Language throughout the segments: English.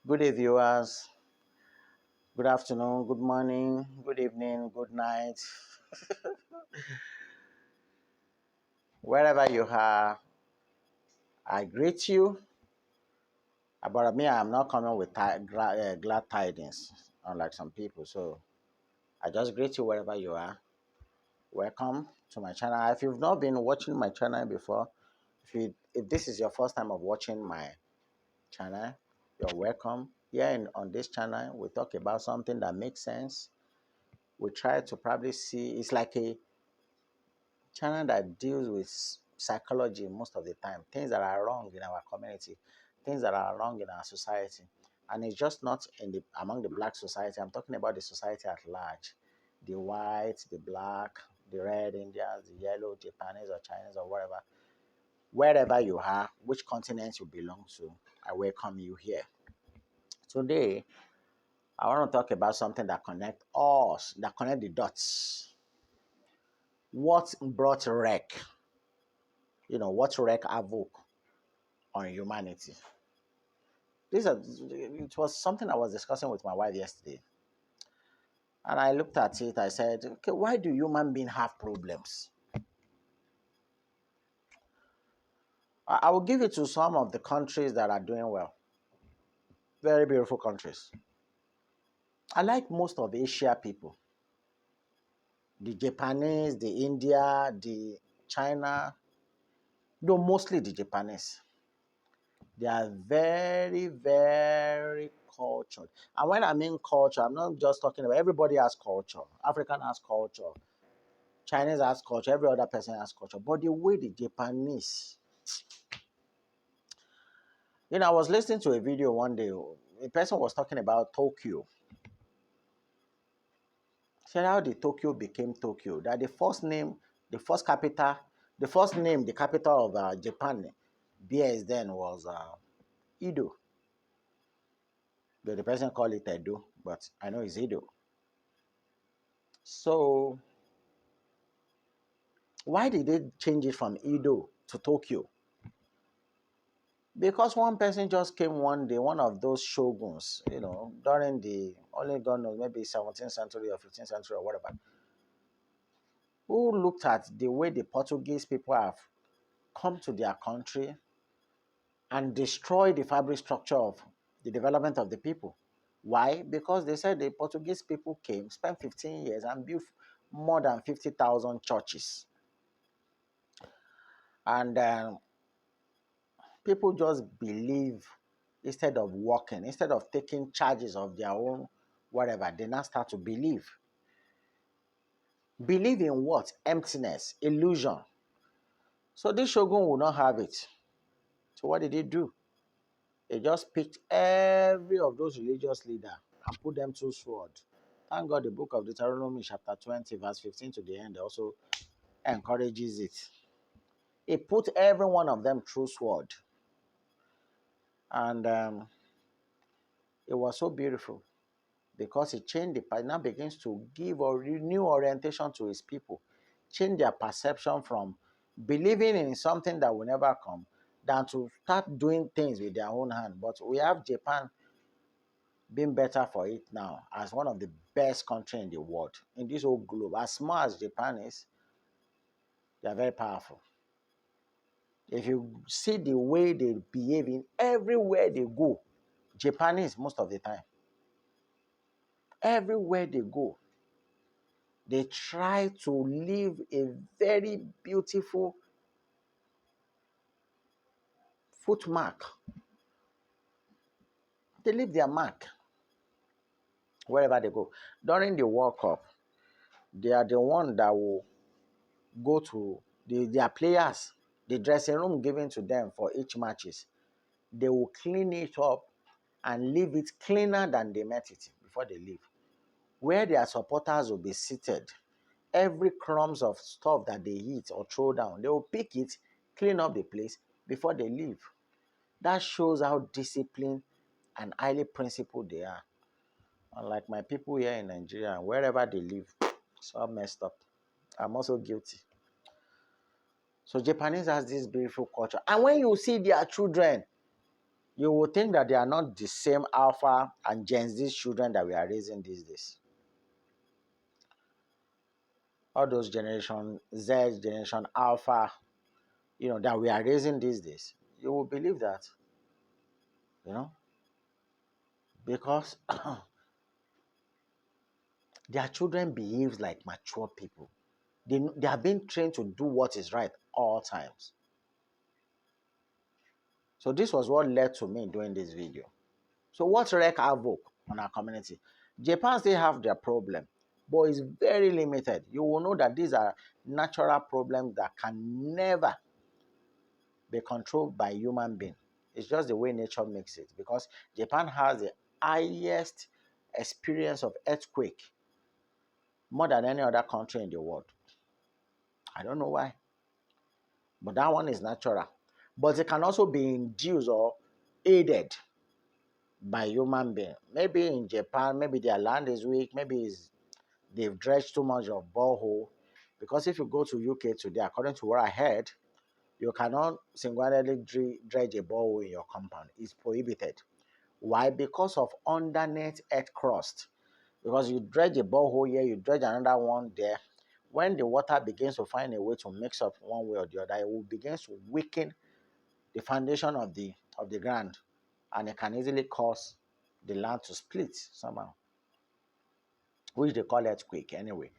Good day, viewers. Good afternoon, good morning, good evening, good night. Wherever you are, I greet you. About me, I'm not coming with glad tidings, unlike some people. So I just greet you wherever you are. Welcome to my channel. If you've not been watching my channel before, if this is your first time of watching my channel, you're welcome. Here on this channel, we talk about something that makes sense. We try to probably see it's like a channel that deals with psychology most of the time, things that are wrong in our community, things that are wrong in our society. And it's just not in the among the black society. I'm talking about the society at large. The white, the black, the red Indians, the yellow, Japanese or Chinese or whatever. Wherever you are, which continent you belong to, I welcome you here. Today, I want to talk about something that connect us, that connect the dots. What brought wreck? What wreck havoc on humanity. It was something I was discussing with my wife yesterday. And I looked at it, I said, okay, why do human beings have problems? I will give it to some of the countries that are doing well. Very beautiful countries. I like most of Asia people. The Japanese, the India, the China, though mostly the Japanese. They are very, very cultured. And when I mean culture, I'm not just talking about everybody has culture. African has culture. Chinese has culture. Every other person has culture. But the way the Japanese, I was listening to a video one day. A person was talking about Tokyo. Said how the Tokyo became Tokyo. That the first name, the first capital, the first name, the capital of Japan, BS then was Edo. The person called it Edo, but I know it's Edo. So why did they change it from Edo to Tokyo? Because one person just came one day, one of those shoguns, during the, only God knows, maybe 17th century or 15th century or whatever, who looked at the way the Portuguese people have come to their country and destroyed the fabric structure of the development of the people. Why? Because they said the Portuguese people came, spent 15 years and built more than 50,000 churches. And people just believe instead of working, instead of taking charges of their own whatever, they now start to believe. Believe in what? Emptiness, illusion. So this shogun will not have it. So what did he do? He just picked every of those religious leaders and put them to sword. Thank God the book of Deuteronomy chapter 20 verse 15 to the end also encourages it. He put every one of them through sword. And it was so beautiful. Because he changed the now begins to give a new orientation to his people, change their perception from believing in something that will never come than to start doing things with their own hand. But we have Japan being better for it now as one of the best countries in the world, in this whole globe. As small as Japan is, they are very powerful. If you see the way they behave in everywhere they go, Japanese most of the time, everywhere they go, they try to leave a very beautiful footmark. They leave their mark wherever they go. During the World Cup, they are the one that will go to their players, the dressing room given to them for each matches. They will clean it up and leave it cleaner than they met it before they leave. Where their supporters will be seated, every crumbs of stuff that they eat or throw down, they will pick it, clean up the place before they leave. That shows how disciplined and highly principled they are. Unlike my people here in Nigeria, and wherever they live, it's all messed up. I'm also guilty. So Japanese has this beautiful culture. And when you see their children, you will think that they are not the same Alpha and Gen Z children that we are raising these days. All those generation Z, generation Alpha, that we are raising these days. You will believe that, because their children behave like mature people. They have been trained to do what is right all times. So this was what led to me doing this video. So what wreak havoc on our community? Japan still have their problem, but it's very limited. You will know that these are natural problems that can never be controlled by human being. It's just the way nature makes it, because Japan has the highest experience of earthquake, more than any other country in the world. I don't know why, but that one is natural. But it can also be induced or aided by human being. Maybe in Japan, maybe their land is weak, maybe they've dredged too much of borehole. Because if you go to UK today, according to what I heard, you cannot singularly dredge a borehole in your compound. It's prohibited. Why? Because of underneath earth crust. Because you dredge a borehole here, you dredge another one there. When the water begins to find a way to mix up one way or the other, it will begin to weaken the foundation of the ground, and it can easily cause the land to split somehow, which they call earthquake anyway.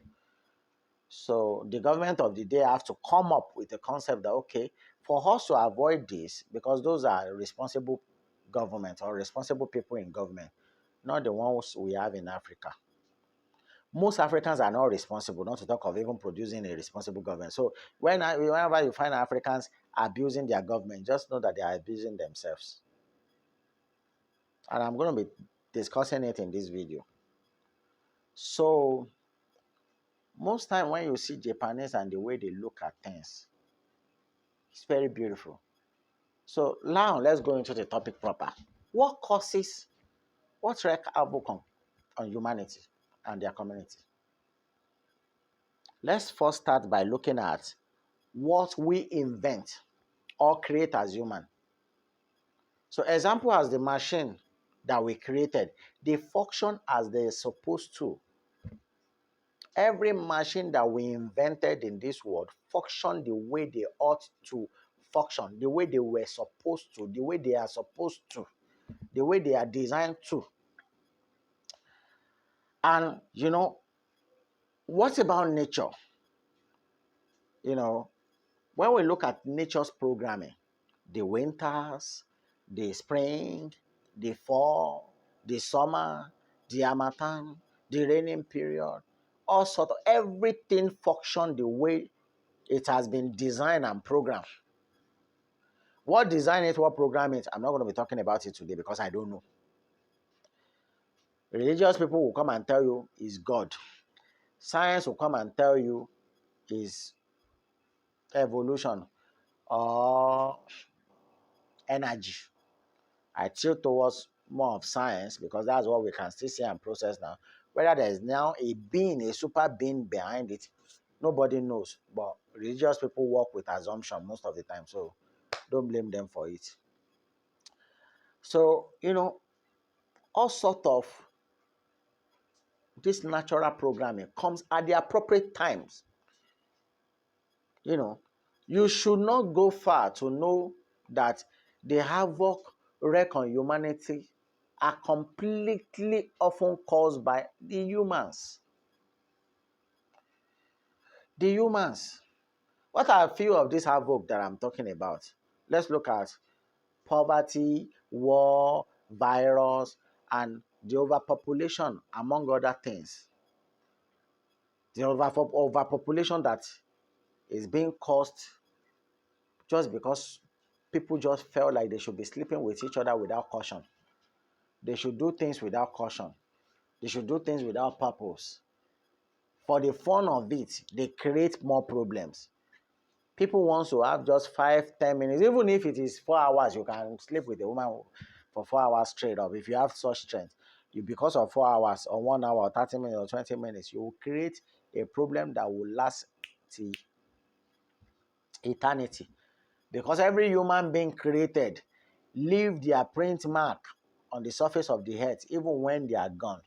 So the government of the day have to come up with a concept that, okay, for us to avoid this, because those are responsible government or responsible people in government, not the ones we have in Africa. Most Africans are not responsible, not to talk of even producing a responsible government. So whenever you find Africans abusing their government, just know that they are abusing themselves. And I'm going to be discussing it in this video. So most time when you see Japanese and the way they look at things, it's very beautiful. So now let's go into the topic proper. What wreak havoc on humanity and their community? Let's first start by looking at what we invent or create as human. So example as the machine that we created, they function as they're supposed to. Every machine that we invented in this world function the way they ought to function, the way they were supposed to, the way they are supposed to, the way they are designed to. And, what about nature? When we look at nature's programming, the winters, the spring, the fall, the summer, the harmattan, the raining period, all sort of everything function the way it has been designed and programmed. What design it, what program it, I'm not going to be talking about it today because I don't know. Religious people will come and tell you is God. Science will come and tell you is evolution or energy. I tilt towards more of science because that's what we can still see and process now. Whether there is now a being, a super being behind it, nobody knows. But religious people work with assumption most of the time, so don't blame them for it. So, all sort of this natural programming comes at the appropriate times. You should not go far to know that the havoc wreak on humanity are completely often caused by the humans. The humans. What are a few of these havoc that I'm talking about? Let's look at poverty, war, virus, and the overpopulation, among other things. The overpopulation that is being caused just because people just felt like they should be sleeping with each other without caution. They should do things without caution. They should do things without purpose. For the fun of it, they create more problems. People want to have just 5-10 minutes, even if it is 4 hours, you can sleep with a woman for 4 hours straight up. If you have such strength, because of 4 hours or 1 hour, or 30 minutes or 20 minutes, you will create a problem that will last till eternity. Because every human being created leave their print mark on the surface of the earth even when they are gone.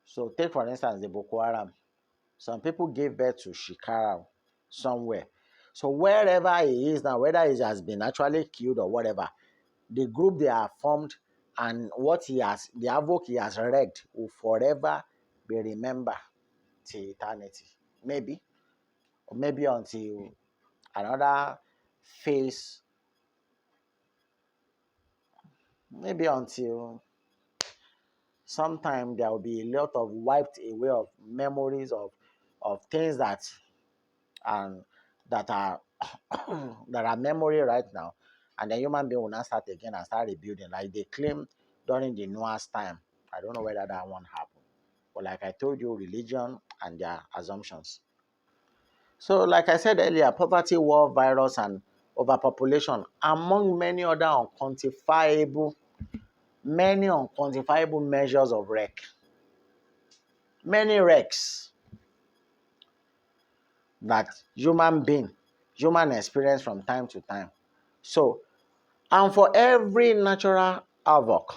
So take for instance the Boko Haram. Some people gave birth to Shikara somewhere. So wherever he is now, whether he has been actually killed or whatever, the group they are formed and what he has, the havoc he has wreaked will forever be remembered till eternity. Maybe, or maybe until another phase, maybe until sometime there will be a lot of wiped away of memories of things that and that are that are memory right now, and the human being will not start again and start rebuilding like they claimed during the Noah's time. I don't know whether that one happened, but like I told you, religion and their assumptions. So, like I said earlier, poverty, war, virus, and overpopulation, among many unquantifiable measures of wreck, many wrecks that human experience from time to time. So, and for every natural havoc,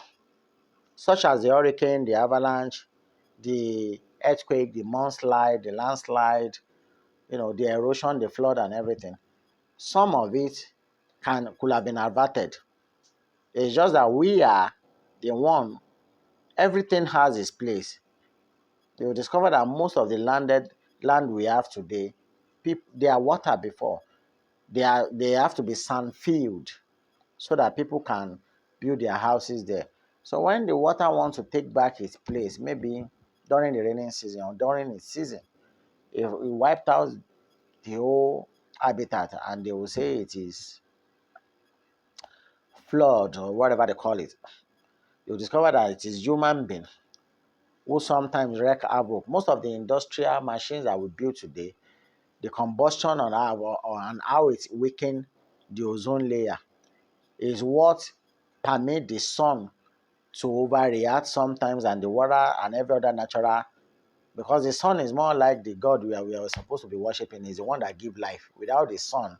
such as the hurricane, the avalanche, the earthquake, the mudslide, the landslide, the erosion, the flood, and everything, some of it could have been averted. It's just that we are the one. Everything has its place. You will discover that most of the land we have today, they are water before. They have to be sand filled so that people can build their houses there. So when the water wants to take back its place, maybe during the raining season or during its season, if it wiped out the whole habitat and they will say it is flood or whatever they call it, you'll discover that it is human being who sometimes wreak havoc. Most of the industrial machines that we build today, the combustion on how it weaken the ozone layer is what permit the sun to overreact sometimes and the water and every other natural, because the sun is more like the god we are supposed to be worshiping, is the one that gives life. Without the sun,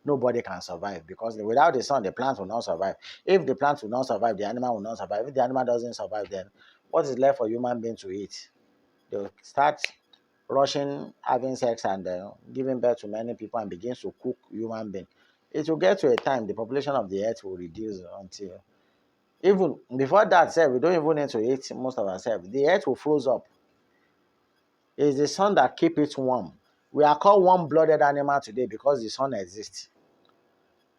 nobody can survive, because without the sun, the plant will not survive. If the plant will not survive, the animal will not survive. If the animal doesn't survive, then what is left for human beings to eat? They'll start rushing, having sex, and giving birth to many people and begins to cook human beings. It will get to a time the population of the earth will reduce until, even before that, we don't even need to eat most of ourselves. The earth will freeze up. It's the sun that keep it warm. We are called warm-blooded animal today because the sun exists.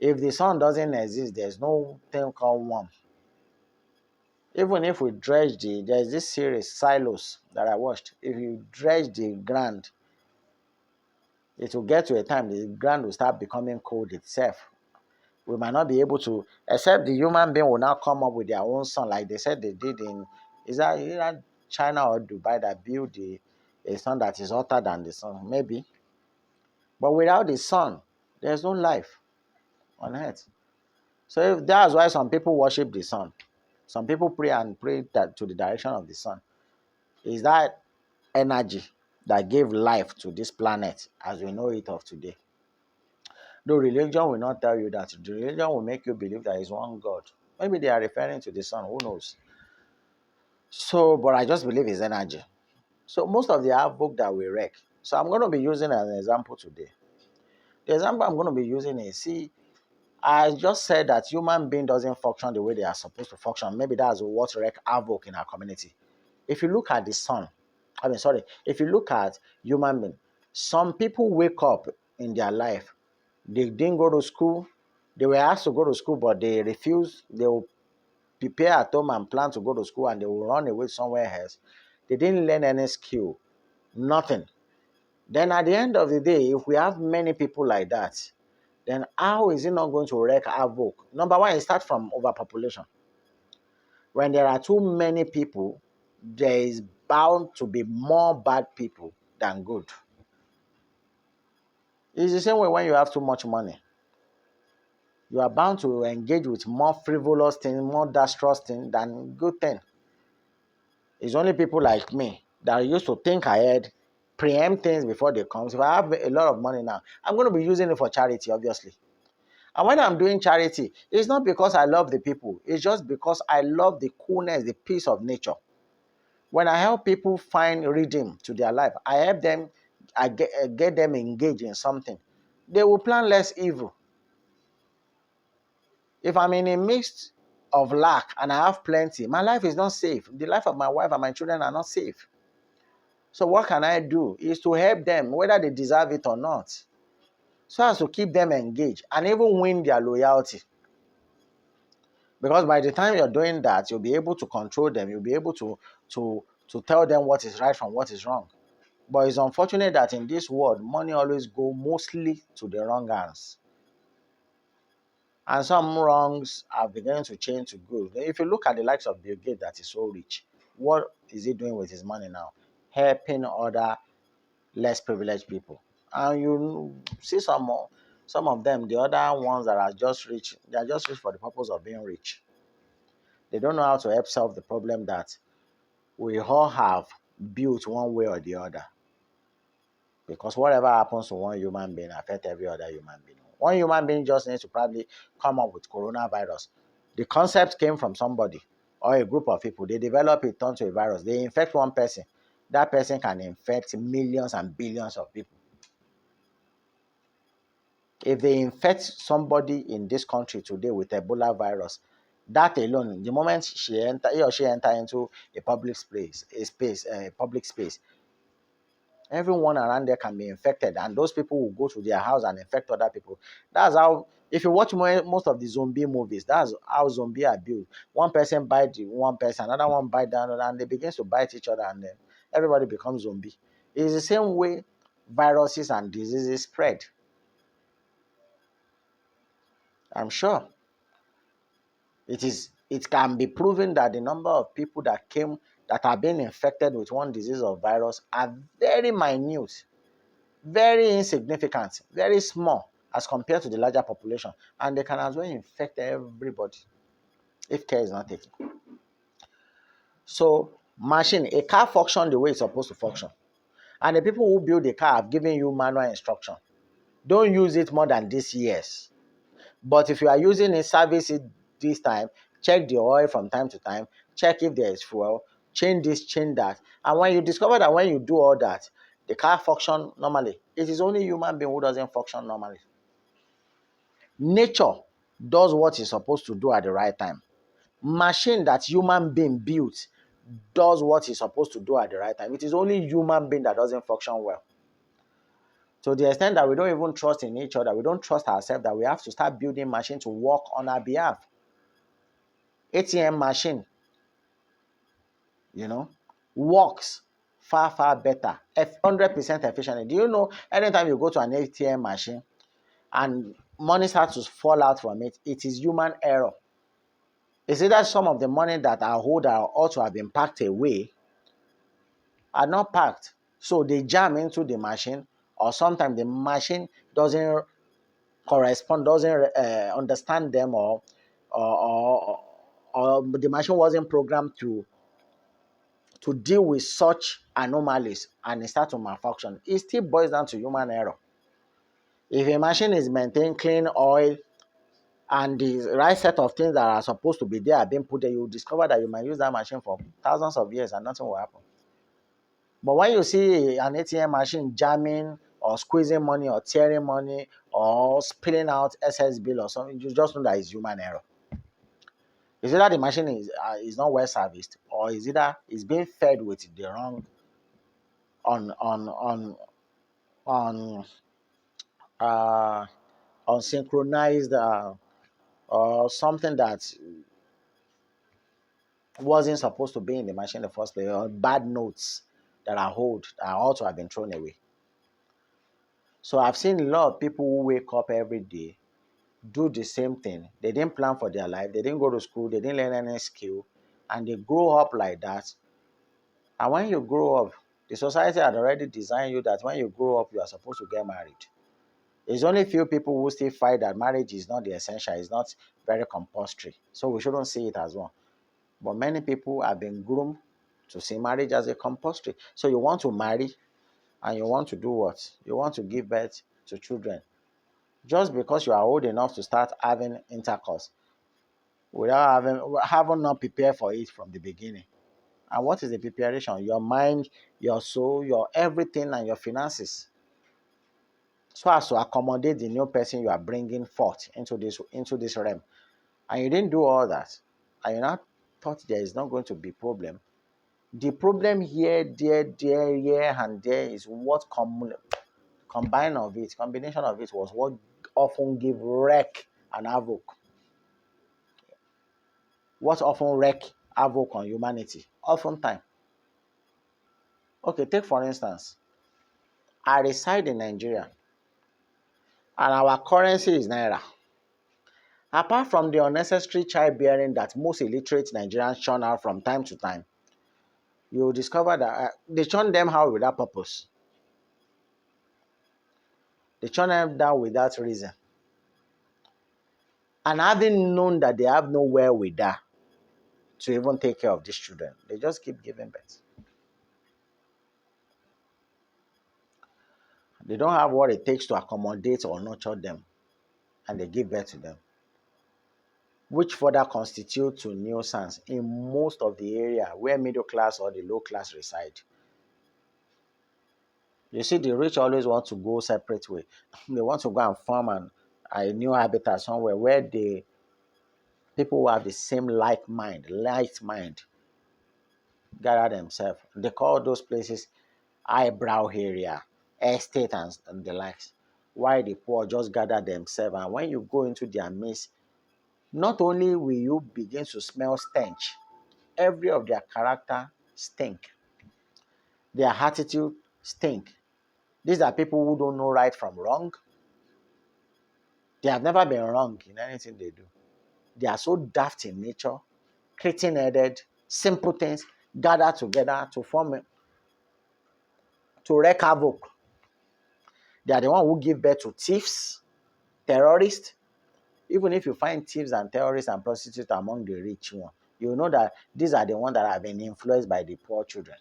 If the sun doesn't exist, there's no thing called warm. Even if we dredge there's this series, Silos, that I watched. If you dredge the ground, it will get to a time the ground will start becoming cold itself. We might not be able to, except the human being will now come up with their own sun, like they said they did in, is that either China or Dubai, that built a sun that is hotter than the sun, maybe. But without the sun, there's no life on earth. So if that's why some people worship the sun. Some people pray that to the direction of the sun. Is that energy that gave life to this planet as we know it of today. Though religion will not tell you that. The religion will make you believe there is one God. Maybe they are referring to the sun, who knows? So, but I just believe it's energy. So most of the havoc that we wreck. So I'm going to be using as an example today. The example I'm going to be using is, see, I just said that human being doesn't function the way they are supposed to function. Maybe that's what wreak havoc in our community. If you look at the sun, if you look at human being, some people wake up in their life, they didn't go to school, they were asked to go to school, but they refused. They will prepare at home and plan to go to school, and they will run away somewhere else. They didn't learn any skill, nothing. Then at the end of the day, if we have many people like that, then how is it not going to wreak havoc? Number one, it starts from overpopulation. When there are too many people, there is bound to be more bad people than good. It's the same way when you have too much money. You are bound to engage with more frivolous things, more dexterous things than good things. It's only people like me that used to think ahead, preempt things before they come. So if I have a lot of money now, I'm going to be using it for charity, obviously. And when I'm doing charity, it's not because I love the people. It's just because I love the coolness, the peace of nature. When I help people find rhythm to their life, I help them, I get them engaged in something. They will plan less evil. If I'm in a midst of lack and I have plenty, my life is not safe. The life of my wife and my children are not safe. So what can I do? Is to help them, whether they deserve it or not, so as to keep them engaged and even win their loyalty. Because by the time you're doing that, you'll be able to control them. You'll be able to tell them what is right from what is wrong. But it's unfortunate that in this world, money always go mostly to the wrong hands. And some wrongs are beginning to change to good. If you look at the likes of Bill Gates that is so rich, what is he doing with his money now? Helping other less privileged people. And you see some of them, the other ones that are just rich, they are just rich for the purpose of being rich. They don't know how to help solve the problem that we all have built one way or the other. Because whatever happens to one human being affects every other human being. One human being just needs to probably come up with coronavirus. The concept came from somebody or a group of people. They develop it, turn to a virus. They infect one person. That person can infect millions and billions of people. If they infect somebody in this country today with Ebola virus, that alone, the moment he or she enter into a public space, everyone around there can be infected, and those people will go to their house and infect other people. That's how, if you watch most of the zombie movies, that's how zombie are built. One person bite one person, another one bite the other, and they begin to bite each other, and then everybody becomes zombie. It's the same way viruses and diseases spread. I'm sure it can be proven that the number of people that are being infected with one disease or virus are very minute, very insignificant, very small as compared to the larger population, and they can as well infect everybody if care is not taken. So, a car function the way it's supposed to function, and the people who build the car have given you manual instruction. Don't use it more than this years. But if you are using it, service it this time, check the oil from time to time, check if there is fuel, change this, change that. And when you discover that when you do all that, the car function normally, it is only human being who doesn't function normally. Nature does what it's supposed to do at the right time. Machine that human being built does what it's supposed to do at the right time. It is only human being that doesn't function well. To the extent that we don't even trust in each other, we don't trust ourselves, that we have to start building machines to work on our behalf. ATM machine, you know, works far, far better, 100% efficiently. Do you know anytime you go to an ATM machine and money starts to fall out from it, it is human error. It's either some of the money that are hold are ought to have been packed away are not packed. So they jam into the machine, or sometimes the machine doesn't correspond, doesn't understand them, or, or the machine wasn't programmed to deal with such anomalies, and it starts to malfunction. It still boils down to human error. If a machine is maintaining clean oil and the right set of things that are supposed to be there are being put there, you will discover that you might use that machine for thousands of years and nothing will happen. But when you see an ATM machine jamming or squeezing money or tearing money or spilling out SS bill or something, you just know that it's human error. Is either the machine is not well serviced, or is either it's being fed with the wrong on on on on uh unsynchronized or something that wasn't supposed to be in the machine in the first place, or bad notes that are also have been thrown away. So I've seen a lot of people who wake up every day, do the same thing. They didn't plan for their life. They didn't go to school. They didn't learn any skill, and they grow up like that. And when you grow up, the society had already designed you that when you grow up, you are supposed to get married. It's only few people who still fight that marriage is not the essential, it's not very compulsory. So we shouldn't see it as one. But many people have been groomed to see marriage as a compulsory. So you want to marry and you want to do what? You want to give birth to children. Just because you are old enough to start having intercourse without having not prepared for it from the beginning. And what is the preparation? Your mind, your soul, your everything, and your finances, so as to accommodate the new person you are bringing forth into this realm. And you didn't do all that, and you now thought there is not going to be problem. The problem here, there, here, and there is what combination of it was what often give wreck and havoc. What often wreak havoc on humanity? Oftentimes. Okay, take for instance, I reside in Nigeria and our currency is Naira. Apart from the unnecessary childbearing that most illiterate Nigerians churn out from time to time, you will discover that they churn them out without purpose. They churn them down without reason. And having known that they have nowhere with that to even take care of these children, they just keep giving birth. They don't have what it takes to accommodate or nurture them, and they give birth to them, which further constitutes a nuisance in most of the area where middle class or the low class reside. You see, the rich always want to go separate way. They want to go and form a new habitat somewhere where the people who have the same light mind, gather themselves. They call those places eyebrow area, estate, and the likes. Why the poor just gather themselves, and when you go into their midst, not only will you begin to smell stench, every of their character stink. Their attitude stink. These are people who don't know right from wrong. They have never been wrong in anything they do. They are so daft in nature, cretin-headed, simple things gather together to to wreak havoc. They are the one who give birth to thieves, terrorists. Even if you find thieves and terrorists and prostitutes among the rich ones, you know that these are the ones that have been influenced by the poor children.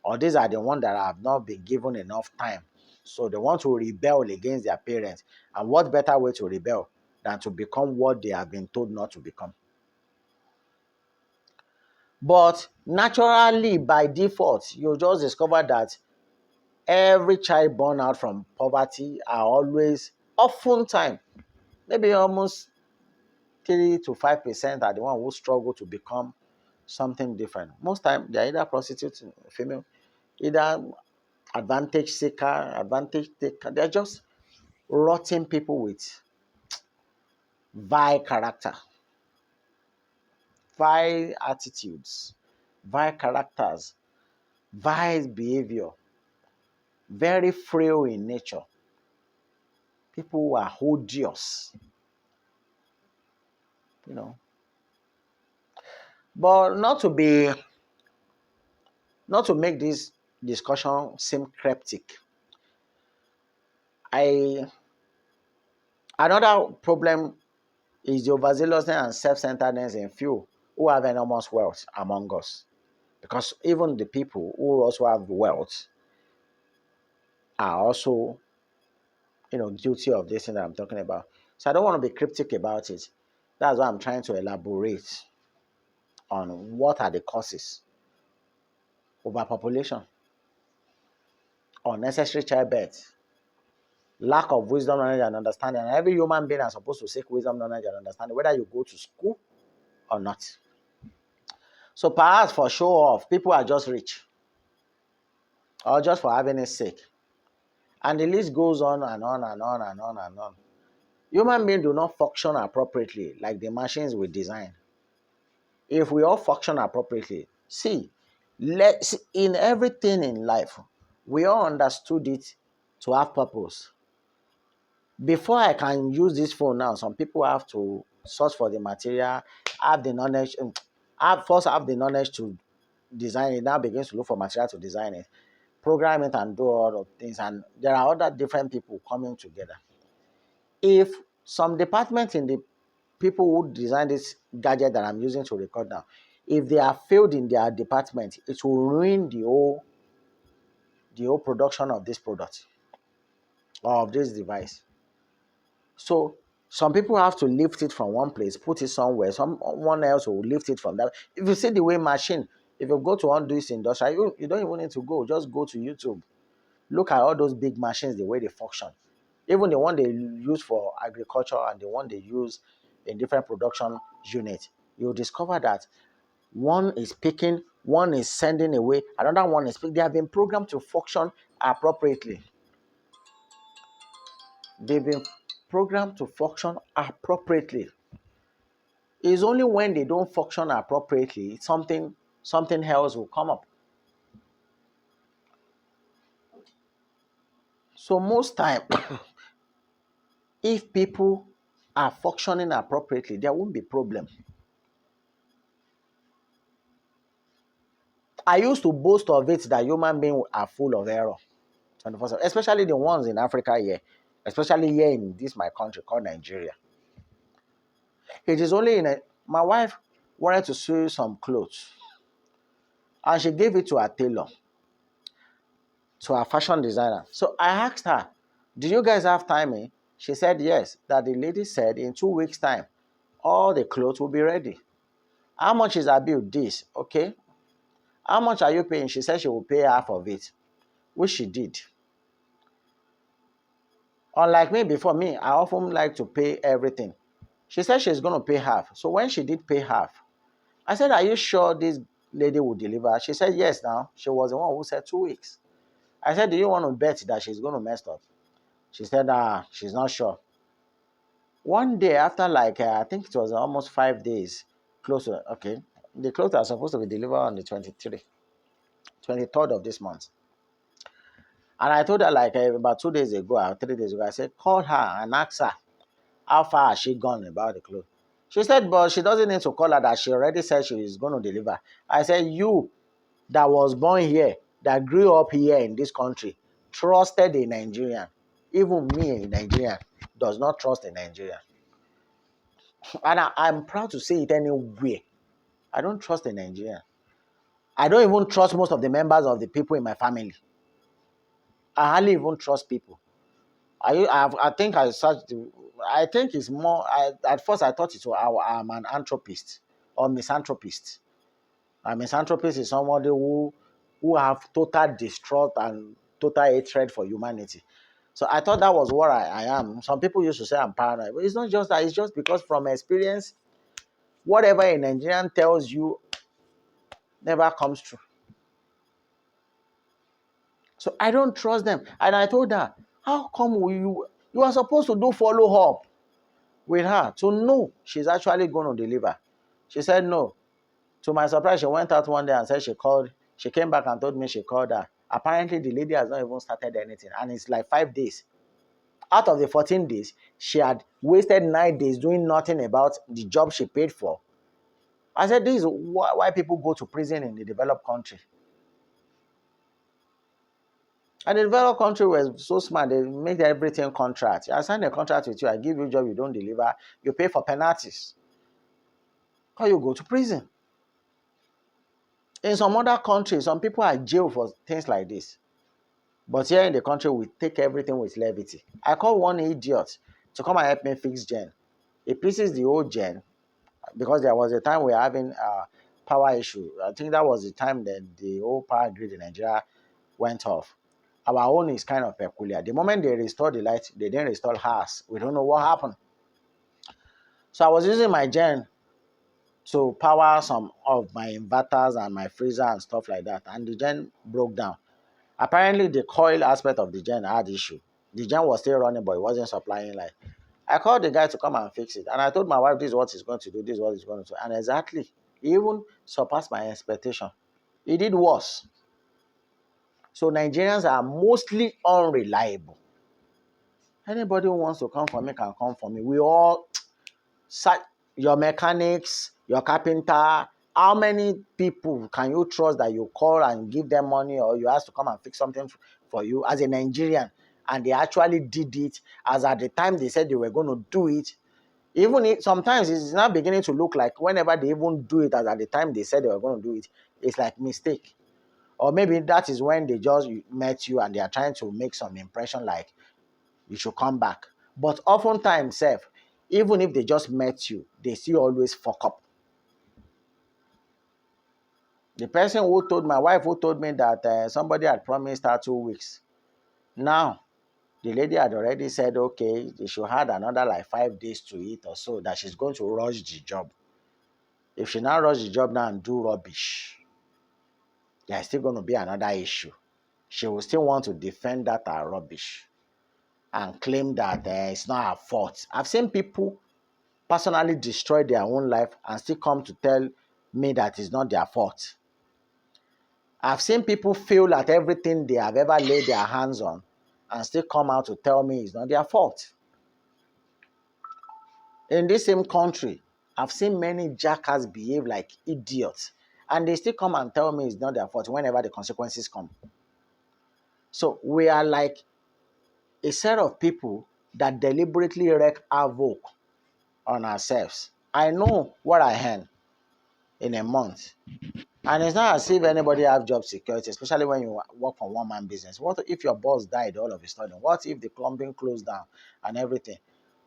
Or these are the ones that have not been given enough time. So they want to rebel against their parents. And what better way to rebel than to become what they have been told not to become? But naturally, by default, you just discover that every child born out from poverty are always, oftentimes, maybe almost 3 to 5% are the one who struggle to become something different. Most time, they are either prostitutes, female, either advantage seeker, advantage taker. They're just rotten people with vile character, vile attitudes, vile characters, vile behavior, very frail in nature. People who are odious, you know. But not to make this discussion seem cryptic. I Another problem is the overzealousness and self-centeredness in few who have enormous wealth among us. Because even the people who also have wealth are also, guilty of this thing that I'm talking about. So I don't want to be cryptic about it. That's why I'm trying to elaborate on what are the causes: overpopulation, unnecessary childbirth, lack of wisdom, knowledge, and understanding. And every human being is supposed to seek wisdom, knowledge, and understanding, whether you go to school or not. So perhaps for show off, people are just rich, or just for having it sake. And the list goes on and on and on and on and on. Human beings do not function appropriately like the machines we design. If we all function appropriately, see, let's in everything in life, we all understood it to have purpose. Before I can use this phone now, some people have to search for the material, have the knowledge, have the knowledge to design it. Now begins to look for material to design it, program it, and do all of things. And there are other different people coming together. If some department in the people who design this gadget that I'm using to record now, if they are failed in their department, it will ruin the whole production of this product or of this device. So some people have to lift it from one place, put it somewhere. Someone else will lift it from that. If you see the way machine, if you go to undo this industry, you don't even need to go. Just go to YouTube. Look at all those big machines, the way they function. Even the one they use for agriculture and the one they use in different production units, you'll discover that one is picking, one is sending away, another one is picking. They have been programmed to function appropriately. They've been programmed to function appropriately. It's only when they don't function appropriately, something else will come up. So most time, if people are functioning appropriately, there won't be problem. I used to boast of it that human beings are full of error, 24/7, especially the ones in Africa here, especially here in this my country called Nigeria. It is only my wife wanted to sew some clothes, and she gave it to her tailor, to her fashion designer. So I asked her, "Do you guys have time?" She said yes. That the lady said in 2 weeks' time, all the clothes will be ready. How much is her bill? This, okay. How much are you paying? She said she will pay half of it, which she did. Unlike me, before me, I often like to pay everything. She said she's going to pay half. So when she did pay half, I said, "Are you sure this lady will deliver?" She said, "Yes." Now, she was the one who said 2 weeks. I said, "Do you want to bet that she's going to mess up?" She said, she's not sure. One day after, like, I think it was almost 5 days, close to, okay, the clothes are supposed to be delivered on the 23rd of this month. And I told her, like, about 2 days ago or 3 days ago, I said, call her and ask her how far has she gone about the clothes. She said, but she doesn't need to call her, that she already said she is going to deliver. I said, you that was born here, that grew up here in this country, trusted a Nigerian. Even me, a Nigerian, does not trust a Nigerian. And I'm proud to say it anywhere. I don't trust a Nigerian. I don't even trust most of the members of the people in my family. I hardly even trust people. I think I searched. I think it's more. At first, I thought it was I'm an anthropist or misanthropist. A misanthropist is somebody who have total distrust and total hatred for humanity. So I thought that was what I am. Some people used to say I'm paranoid, but it's not just that. It's just because from experience, whatever a Nigerian tells you never comes true. So I don't trust them. And I told her, how come you are supposed to do follow up with her to know she's actually going to deliver? She said no. To my surprise, she went out one day and said she came back and told me she called her. Apparently, the lady has not even started anything. And it's like 5 days. Out of the 14 days, she had wasted 9 days doing nothing about the job she paid for. I said, this is why people go to prison in the developed country. And the developed country was so smart, they make everything contract. I sign a contract with you, I give you a job, you don't deliver, you pay for penalties, or you go to prison. In some other countries, some people are jailed for things like this. But here in the country, we take everything with levity. I call one idiot to come and help me fix gen. He pieces the old gen because there was a time we were having a power issue. I think that was the time that the whole power grid in Nigeria went off. Our own is kind of peculiar. The moment they restored the light, they didn't restore ours. We don't know what happened. So I was using my gen to power some of my inverters and my freezer and stuff like that. And the gen broke down. Apparently, the coil aspect of the gen had issue. The gen was still running, but it wasn't supplying light. I called the guy to come and fix it. And I told my wife, this is what he's going to do, this is what he's going to do. And exactly, he even surpassed my expectation. He did worse. So Nigerians are mostly unreliable. Anybody who wants to come for me can come for me. We all, your mechanics, your carpenter, how many people can you trust that you call and give them money, or you ask to come and fix something for you as a Nigerian, and they actually did it as at the time they said they were going to do it? Even if sometimes it's now beginning to look like whenever they even do it as at the time they said they were going to do it, it's like mistake. Or maybe that is when they just met you and they are trying to make some impression like you should come back. But oftentimes, even if they just met you, they still always fuck up. The person who told my wife who told me that somebody had promised her 2 weeks. Now, the lady had already said, okay, they should add another like 5 days to it or so, that she's going to rush the job. If she now rush the job now and do rubbish, there's still going to be another issue. She will still want to defend that rubbish and claim that it's not her fault. I've seen people personally destroy their own life and still come to tell me that it's not their fault. I've seen people fail at everything they have ever laid their hands on and still come out to tell me it's not their fault. In this same country, I've seen many jackasses behave like idiots and they still come and tell me it's not their fault whenever the consequences come. So we are like a set of people that deliberately wreak havoc on ourselves. I know what I earn in a month. And it's not as if anybody have job security, especially when you work for one-man business. What if your boss died all of a sudden? What if the plumbing closed down and everything?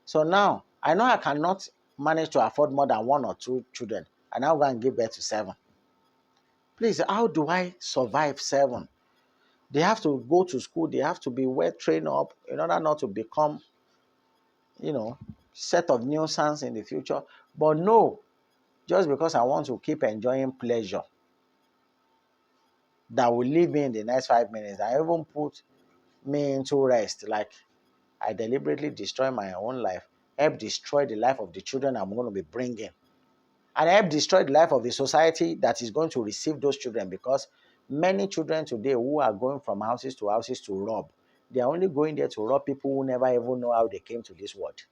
So now, I know I cannot manage to afford more than 1 or 2 children. And I'm going to give birth to 7. Please, how do I survive 7? They have to go to school. They have to be well trained up in order not to become, set of nuisance in the future. But no, just because I want to keep enjoying pleasure that will leave me in the next 5 minutes, I even put me into rest. Like I deliberately destroy my own life, help destroy the life of the children I'm going to be bringing, and help destroy the life of the society that is going to receive those children, because many children today who are going from houses to rob, they are only going there to rob people who never even know how they came to this world.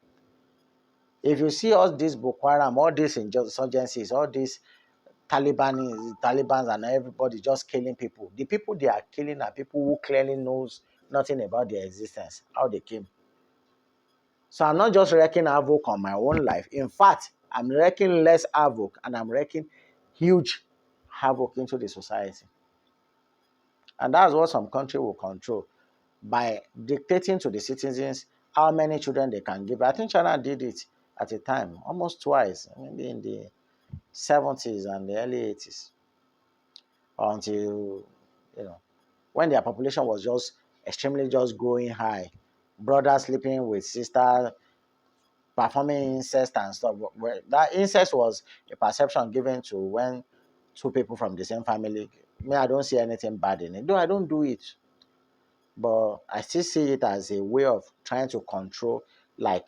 If you see all these Boko Haram, all these insurgencies, all these Taliban and everybody just killing people, the people they are killing are people who clearly knows nothing about their existence, how they came. So I'm not just wreaking havoc on my own life. In fact, I'm wreaking less havoc and I'm wreaking huge havoc into the society. And that's what some country will control by dictating to the citizens how many children they can give. I think China did it at a time, almost twice, maybe in the 70s and the early 80s, until, when their population was just extremely just growing high, brothers sleeping with sisters, performing incest and stuff. That incest was a perception given to when two people from the same family. Me, I don't see anything bad in it. Though I don't do it, but I still see it as a way of trying to control, like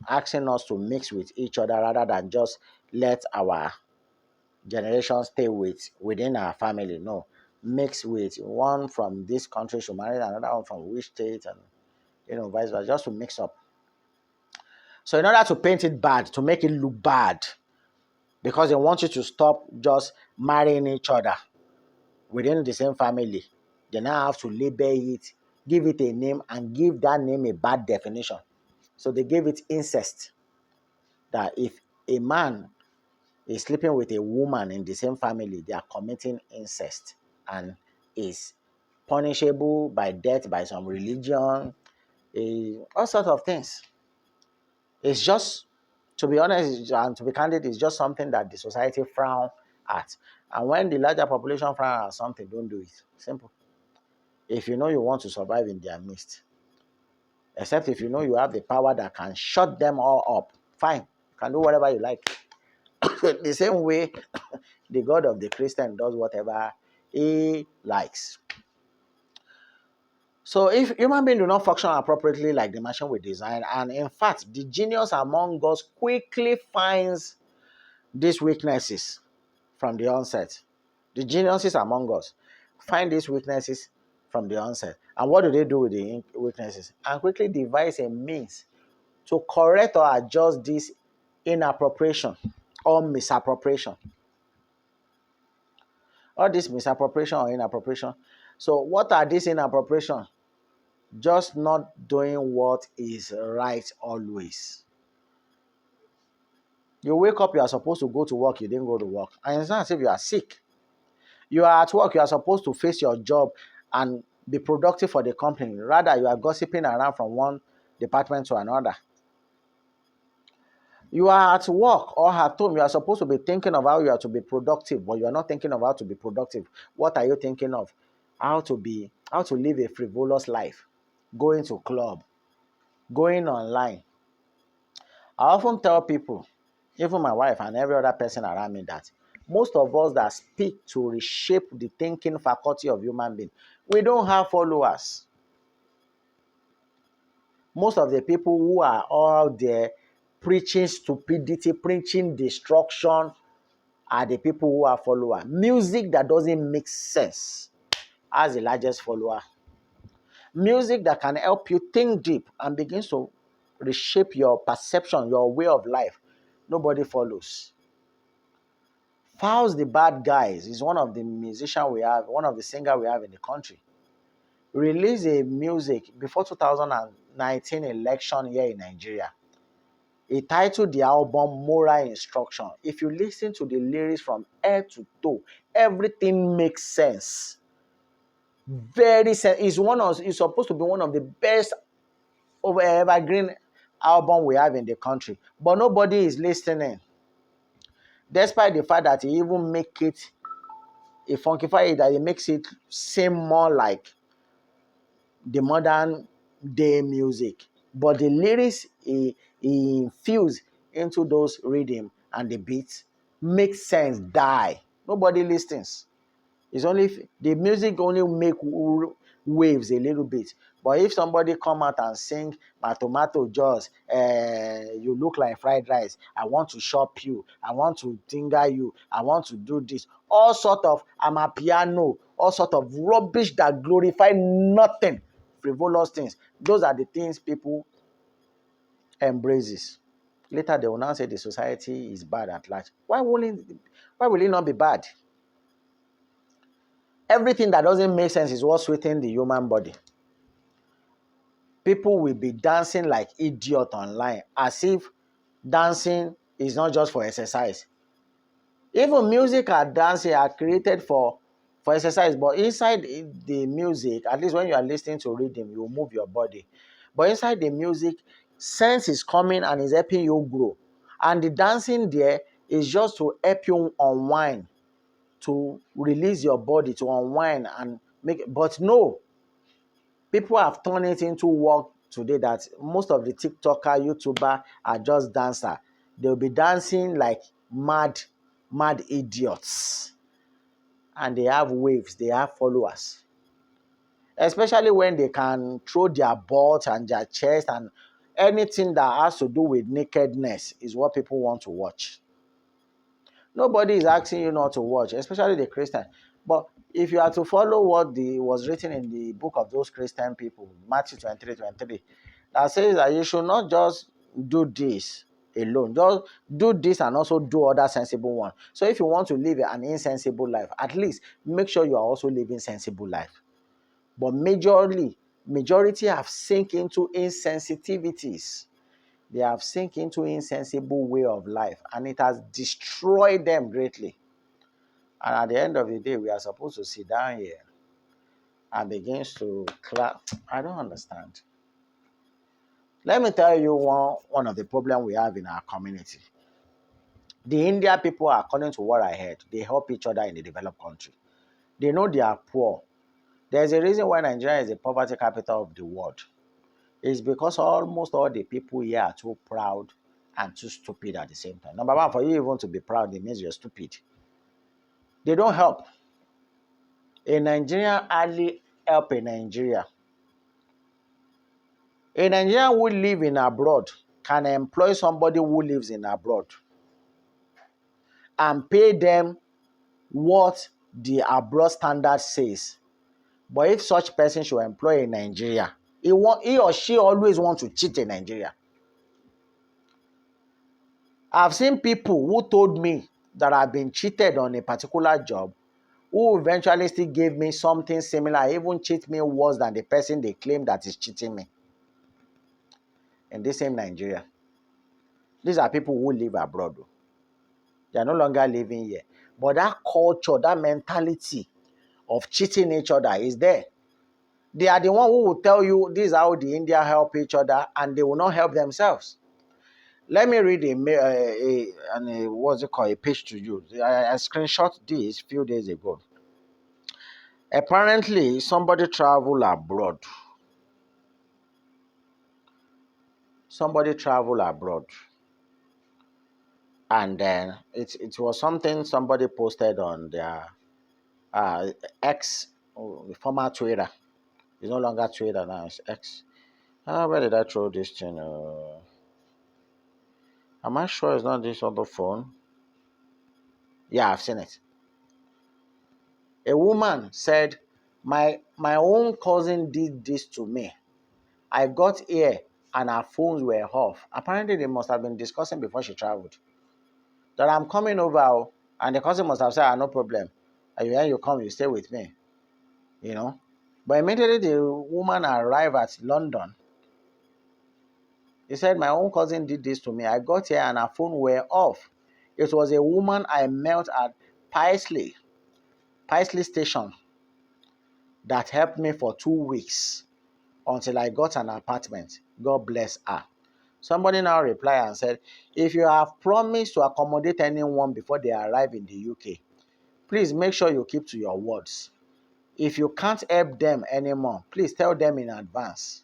asking us to mix with each other rather than just let our generation stay within our family. No, mix with one from this country should marry another one from which state, and vice versa, just to mix up. So in order to paint it bad, to make it look bad, because they want you to stop just marrying each other within the same family, they now have to label it, give it a name, and give that name a bad definition. So they gave it incest. That if a man is sleeping with a woman in the same family, they are committing incest and is punishable by death, by some religion, all sorts of things. It's just, to be honest and to be candid, it's just something that the society frown at. And when the larger population frown at something, don't do it. Simple. If you know you want to survive in their midst, except if you know you have the power that can shut them all up, fine. You can do whatever you like. The same way the God of the Christian does whatever he likes. So if human beings do not function appropriately like the machine we design, and in fact, the genius among us quickly finds these weaknesses from the onset. The geniuses among us find these weaknesses from the onset. And what do they do with the weaknesses? And quickly devise a means to correct or adjust this inappropriation or misappropriation. All this misappropriation or inappropriation. So what are these inappropriation? Just not doing what is right always. You wake up, you are supposed to go to work, you didn't go to work. And it's not as if you are sick. You are at work, you are supposed to face your job and be productive for the company. Rather, you are gossiping around from one department to another. You are at work or at home. You are supposed to be thinking of how you are to be productive, but you are not thinking of how to be productive. What are you thinking of? How to live a frivolous life, going to club, going online. I often tell people, even my wife and every other person around me, that most of us that speak to reshape the thinking faculty of human being, we don't have followers. Most of the people who are out there preaching stupidity, preaching destruction, are the people who are followers. Music that doesn't make sense has the largest follower. Music that can help you think deep and begins to reshape your perception, your way of life, nobody follows. Fowls the Bad Guys is one of the musicians we have, one of the singers we have in the country. Released a music before 2019 election here in Nigeria. He titled the album Moral Instruction. If you listen to the lyrics from head to toe, everything makes sense. Very sense. It's supposed to be one of the best over evergreen album we have in the country. But nobody is listening. Despite the fact that he even make it, he funkify it, that he makes it seem more like the modern day music. But the lyrics he infused into those rhythm and the beats makes sense, die. Nobody listens. It's only the music only make waves a little bit. But if somebody come out and sing my tomato jaws, you look like fried rice, I want to shop you, I want to finger you, I want to do this, all sort of I'm a piano, all sort of rubbish that glorify nothing, frivolous things. Those are the things people embraces. Later they will now say the society is bad at large. Why will it not be bad? Everything that doesn't make sense is what's within the human body. People will be dancing like idiot online as if dancing is not just for exercise. Even music and dancing are created for exercise, but inside the music, at least when you are listening to rhythm, you move your body. But inside the music, sense is coming and is helping you grow. And the dancing there is just to help you unwind, to release your body, to unwind and make it. But no, people have turned it into work today that most of the TikToker, YouTuber are just dancer. They'll be dancing like mad idiots. And they have waves, they have followers. Especially when they can throw their butt and their chest and anything that has to do with nakedness is what people want to watch. Nobody is asking you not to watch, especially the Christian. But if you are to follow what was written in the book of those Christian people, Matthew 23:23, that says that you should not just do this alone. Just do this and also do other sensible one. So if you want to live an insensible life, at least make sure you are also living sensible life. But majority have sink into insensitivities. They have sink into insensible way of life, and it has destroyed them greatly. And at the end of the day, we are supposed to sit down here and begins to clap. I don't understand. Let me tell you one of the problems we have in our community. The India people, according to what I heard, they help each other in the developed country. They know they are poor. There's a reason why Nigeria is the poverty capital of the world. It's because almost all the people here are too proud and too stupid at the same time. Number one, for you even to be proud, it means you're stupid. They don't help. A Nigerian hardly help a Nigeria. A Nigerian who live in abroad can employ somebody who lives in abroad and pay them what the abroad standard says. But if such person should employ in Nigeria, he or she always want to cheat in Nigeria. I've seen people who told me that I've been cheated on a particular job, who eventually still gave me something similar, even cheat me worse than the person they claim that is cheating me in this same Nigeria. These are people who live abroad. They are no longer living here. But that culture, that mentality of cheating each other is there. They are the one who will tell you this is how the India help each other, and they will not help themselves. Let me read what's it called, a page to you. I screenshot this a few days ago. Apparently, somebody traveled abroad. Somebody traveled abroad, and then it was something somebody posted on their X, former Twitter. It's no longer Twitter now. It's X. Where did I throw this thing? Am I sure it's not this other phone? Yeah, I've seen it. A woman said, my own cousin did this to me. I got here and our phones were off. Apparently, they must have been discussing before she traveled that I'm coming over, and the cousin must have said, no problem. And when you come, you stay with me, you know. But immediately the woman arrived at London. He said, my own cousin did this to me. I got here and our phone were off. It was a woman I met at Paisley Station that helped me for 2 weeks until I got an apartment. God bless her. Somebody now replied and said, if you have promised to accommodate anyone before they arrive in the UK, please make sure you keep to your words. If you can't help them anymore, please tell them in advance.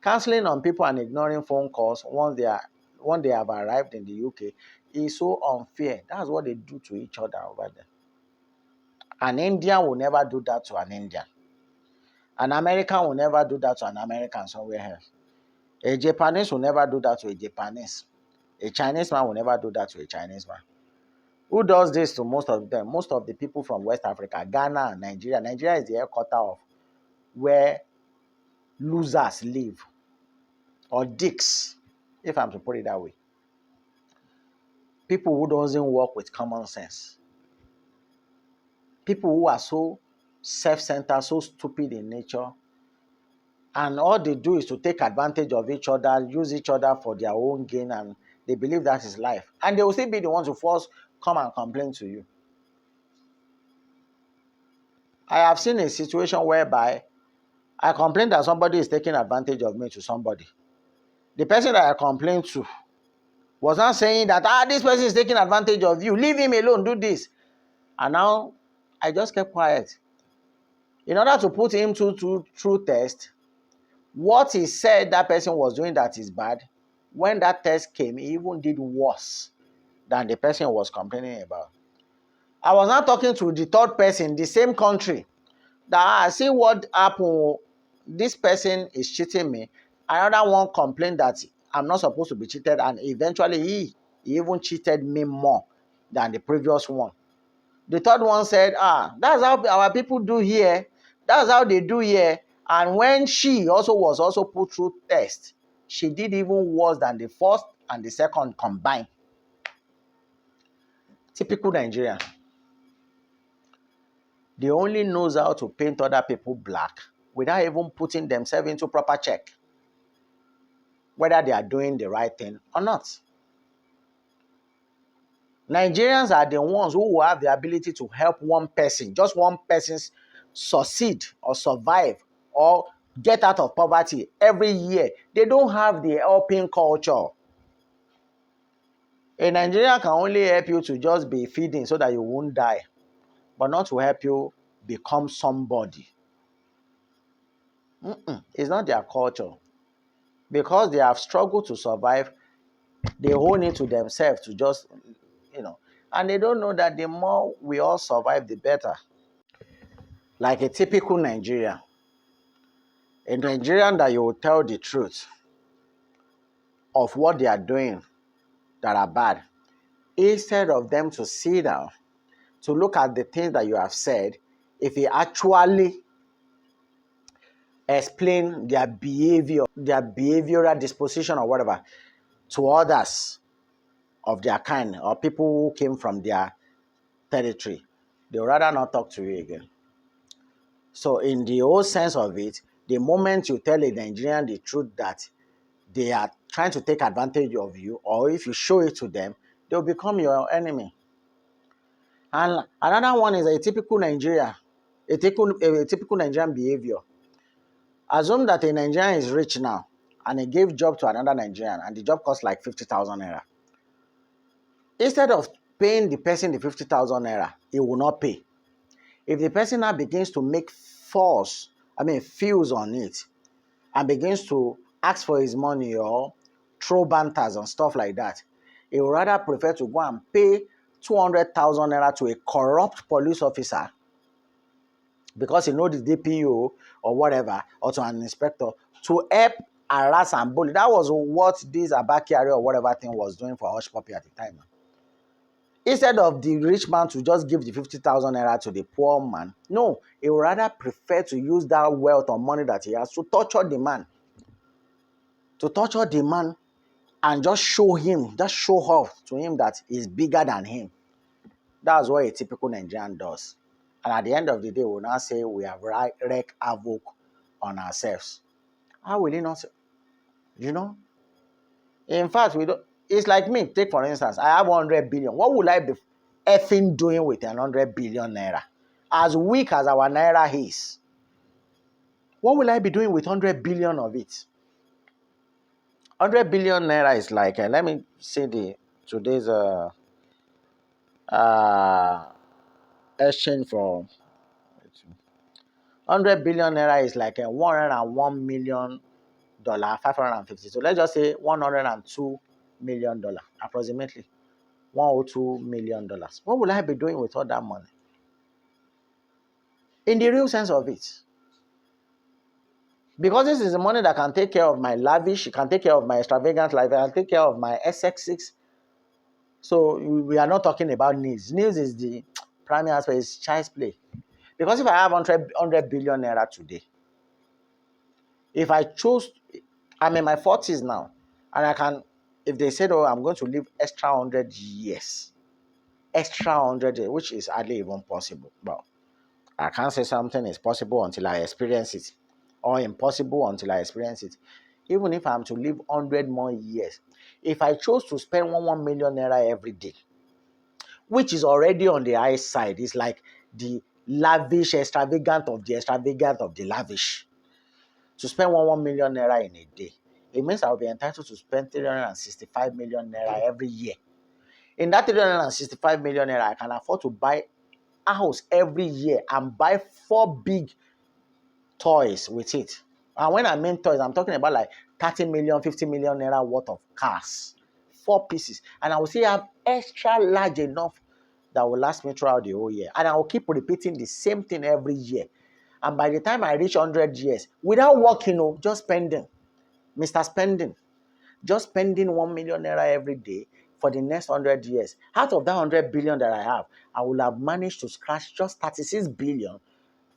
Cancelling on people and ignoring phone calls once they have arrived in the UK is so unfair. That's what they do to each other over there. An Indian will never do that to an Indian. An American will never do that to an American somewhere else. A Japanese will never do that to a Japanese. A Chinese man will never do that to a Chinese man. Who does this to most of them? Most of the people from West Africa, Ghana and Nigeria. Nigeria is the headquarters of where losers live, or dicks, if I'm to put it that way. People who doesn't work with common sense. People who are so self-centered, so stupid in nature, and all they do is to take advantage of each other, use each other for their own gain, and they believe that is life. And they will still be the ones who first come and complain to you. I have seen a situation whereby I complained that somebody is taking advantage of me to somebody. The person that I complained to was not saying that, this person is taking advantage of you, leave him alone, do this. And now I just kept quiet. In order to put him through test, what he said that person was doing that is bad, when that test came, he even did worse than the person was complaining about. I was not talking to the third person, the same country, that I see what happened. This person is cheating me. Another one complained that I'm not supposed to be cheated, and eventually he even cheated me more than the previous one. The third one said, that's how our people do here. That's how they do here. And when she was also put through test, she did even worse than the first and the second combined. Typical Nigerian. They only knows how to paint other people black without even putting themselves into proper check, whether they are doing the right thing or not. Nigerians are the ones who will have the ability to help one person, just one person, succeed or survive or get out of poverty every year. They don't have the helping culture. A Nigerian can only help you to just be feeding so that you won't die, but not to help you become somebody. It's not their culture. Because they have struggled to survive, they own it to themselves to just, and they don't know that the more we all survive, the better. Like a typical Nigerian. A Nigerian that you will tell the truth of what they are doing that are bad, instead of them to sit down, to look at the things that you have said, if you actually explain their behavior, their behavioral disposition or whatever to others of their kind or people who came from their territory, they would rather not talk to you again. So in the whole sense of it, the moment you tell a Nigerian the truth that they are trying to take advantage of you, or if you show it to them, they'll become your enemy. And another one is a typical Nigerian, a typical Nigerian behavior. Assume that a Nigerian is rich now and he gave job to another Nigerian, and the job cost like 50,000 naira. Instead of paying the person the 50,000 naira, he will not pay. If the person now begins to make feels on it, and begins to ask for his money or throw banters and stuff like that, he would rather prefer to go and pay 200,000 naira to a corrupt police officer because he knows the DPO or whatever, or to an inspector to help harass and bully. That was what this Abakari or whatever thing was doing for Hush Puppy at the time. Instead of the rich man to just give the 50,000 naira to the poor man, no, he would rather prefer to use that wealth or money that he has to torture the man. And just show off to him that he's bigger than him. That's what a typical Nigerian does. And at the end of the day, we'll now say we have wreaked havoc on ourselves. How will he not? You know? In fact, we don't. It's like me. Take for instance, I have 100 billion. What will I be effing doing with 100 billion naira? As weak as our naira is, what will I be doing with 100 billion of it? 100 billion naira is like, let me see today's exchange for 100 billion naira is like a $101 million, 550. So let's just say $102 million, approximately $102 million. What will I be doing with all that money? In the real sense of it. Because this is the money that can take care of my lavish, it can take care of my extravagant life, it can take care of my SX6. So we are not talking about needs. Needs is the primary aspect, is child's play. Because if I have 100 billion naira today, if I chose, I'm in my 40s now, and I can, if they said, oh, I'm going to live extra 100 years, which is hardly even possible. Well, I can't say something is possible until I experience it, or impossible until I experience it. Even if I'm to live 100 more years, if I chose to spend 1 million naira every day, which is already on the high side, it's like the lavish, extravagant of the lavish. To spend 1 million naira in a day, it means I'll be entitled to spend 365 million naira every year. In that 365 million naira, I can afford to buy a house every year and buy 4 big toys with it. And when I mean toys, I'm talking about like 30 million, 50 million naira worth of cars. 4 pieces. And I will still have extra large enough that will last me throughout the whole year. And I will keep repeating the same thing every year. And by the time I reach 100 years, without working, just spending, Mr. Spending, just spending 1 million naira every day for the next 100 years. Out of that 100 billion that I have, I will have managed to scratch just 36 billion,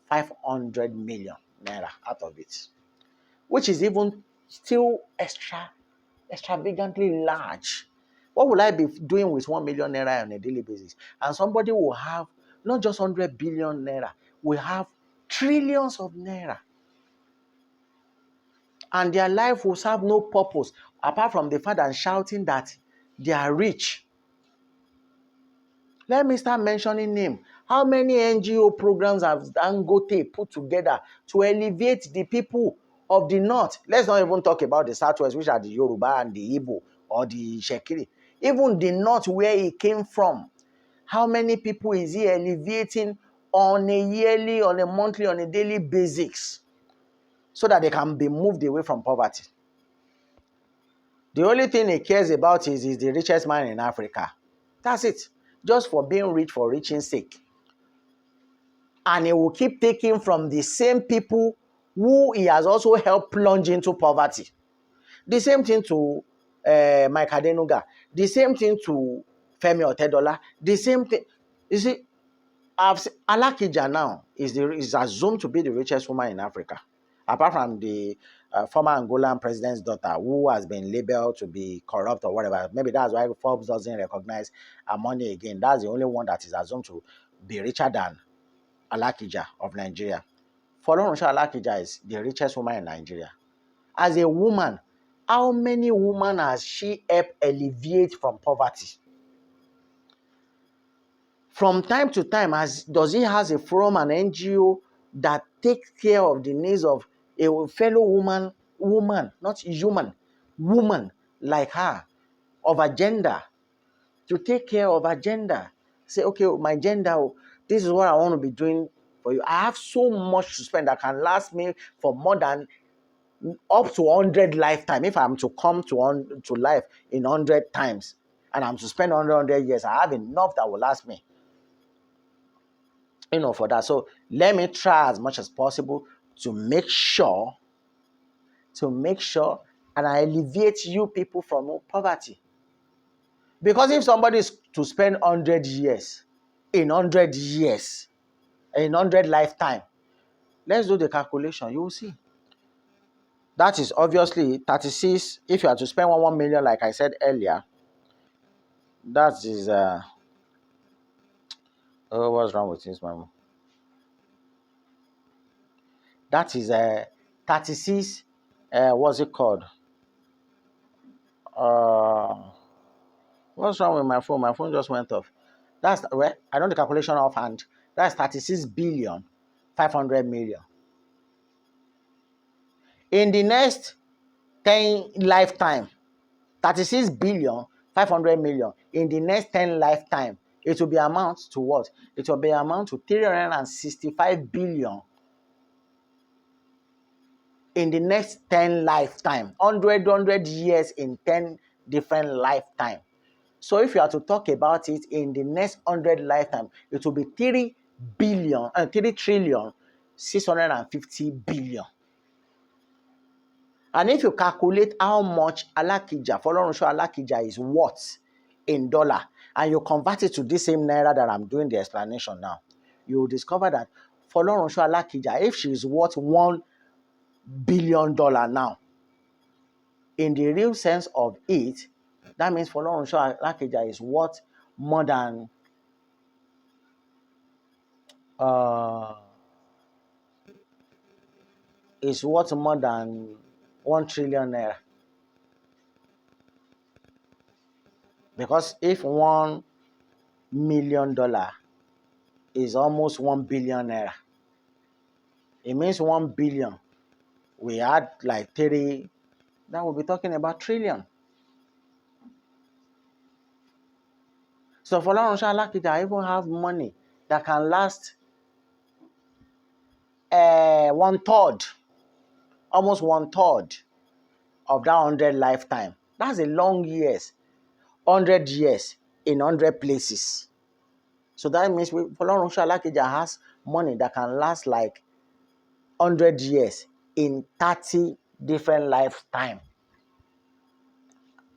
500 million naira out of it, which is even still extravagantly large. What will I be doing with 1 million naira on a daily basis? And somebody will have not just 100 billion naira, will have trillions of naira. And their life will serve no purpose apart from the fact that shouting that they are rich. Let me start mentioning names. How many NGO programs have Dangote put together to elevate the people of the north? Let's not even talk about the southwest, which are the Yoruba and the Igbo or the Shekiri. Even the north where he came from. How many people is he elevating on a yearly, on a monthly, on a daily basis so that they can be moved away from poverty? The only thing he cares about is the richest man in Africa. That's it. Just for being rich for reaching's sake. And he will keep taking from the same people who he has also helped plunge into poverty. The same thing to Mike Adenuga. The same thing to Femi Otedola. The same thing. You see, Alakija now is assumed to be the richest woman in Africa. Apart from the former Angolan president's daughter, who has been labeled to be corrupt or whatever. Maybe that's why Forbes doesn't recognize her money again. That's the only one that is assumed to be richer than Alakija of Nigeria. Folorunsho Alakija is the richest woman in Nigeria. As a woman, how many women has she helped elevate from poverty? From time to time, does he has a forum, an NGO that takes care of the needs of a fellow woman woman, not human, woman like her, of a gender, to take care of her gender. Say, okay, my gender, this is what I want to be doing for you. I have so much to spend that can last me for more than up to 100 lifetime. If I'm to come to life in 100 times and I'm to spend 100 years, I have enough that will last me, for that. So let me try as much as possible to make sure, and I alleviate you people from poverty. Because if somebody is to spend 100 years, in 100 years, in 100 lifetime, let's do the calculation, you will see. That is obviously 36. If you are to spend 1 million, like I said earlier, that is, oh, what's wrong with this, mama? That is 36, what's it called? What's wrong with my phone? My phone just went off. That's, well, I know the calculation offhand. That's 36 billion, 500 million. In the next 10 lifetime, 36 billion, 500 million. In the next 10 lifetime, it will be amount to what? It will be amount to 365 billion in the next 10 lifetime. 100 years in 10 different lifetime. So if you are to talk about it in the next 100 lifetime, it will be 3 trillion, 650 billion. And if you calculate how much Alakija, Folorunsho Alakija is worth in dollar, and you convert it to this same naira that I'm doing the explanation now, you will discover that Folorunsho Alakija, if she is worth $1 billion now, in the real sense of it, that means Folorunsho Alakija is worth more than is worth more than 1 trillion naira. Because if $1 million is almost 1 billion naira, it means 1 billion. We add like 30, that will be talking about trillion. So for Folorunsho Alakija, I even have money that can last 1/3, almost 1/3 of that 100 lifetime. That's a long years, 100 years in 100 places. So that means Folorunsho Alakija has money that can last like 100 years in 30 different lifetime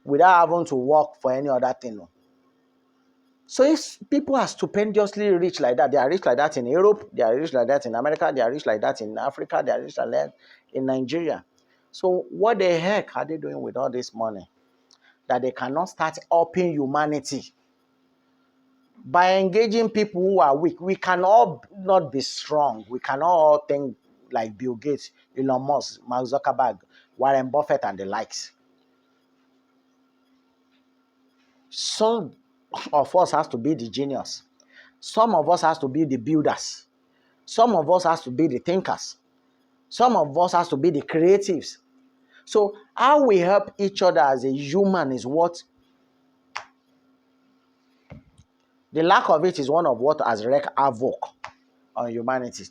without having to work for any other thing. So if people are stupendously rich like that, they are rich like that in Europe, they are rich like that in America, they are rich like that in Africa, they are rich like that in Nigeria. So what the heck are they doing with all this money that they cannot start helping humanity? By engaging people who are weak, we can all not be strong. We cannot all think like Bill Gates, Elon Musk, Mark Zuckerberg, Warren Buffett, and the likes. Some of us has to be the genius. Some of us has to be the builders. Some of us has to be the thinkers. Some of us has to be the creatives. So how we help each other as a human is what the lack of it is one of what has wreaked havoc on humanity.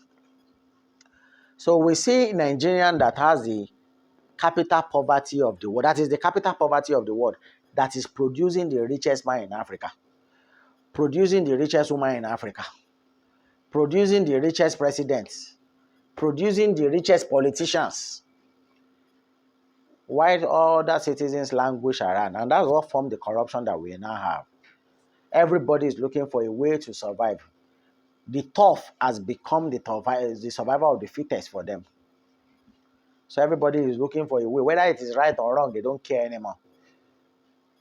So we see Nigerian that has the capital poverty of the world. That is the capital poverty of the world that is producing the richest man in Africa, producing the richest woman in Africa, producing the richest presidents, producing the richest politicians, while other citizens languish around. And that's what formed the corruption that we now have. Everybody is looking for a way to survive. The tough has become the survival of the fittest for them. So everybody is looking for a way. Whether it is right or wrong, they don't care anymore.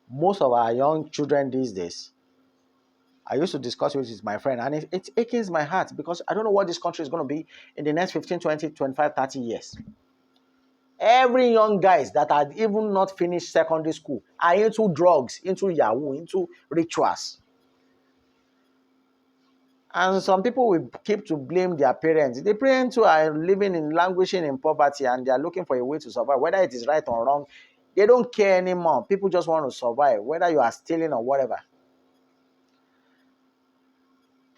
Most of our young children these days, I used to discuss with my friend, and it aches my heart because I don't know what this country is going to be in the next 15, 20, 25, 30 years. Every young guys that had even not finished secondary school are into drugs, into Yahoo, into rituals. And some people will keep to blame their parents. The parents who are living in languishing in poverty and they are looking for a way to survive, whether it is right or wrong, they don't care anymore. People just want to survive, whether you are stealing or whatever.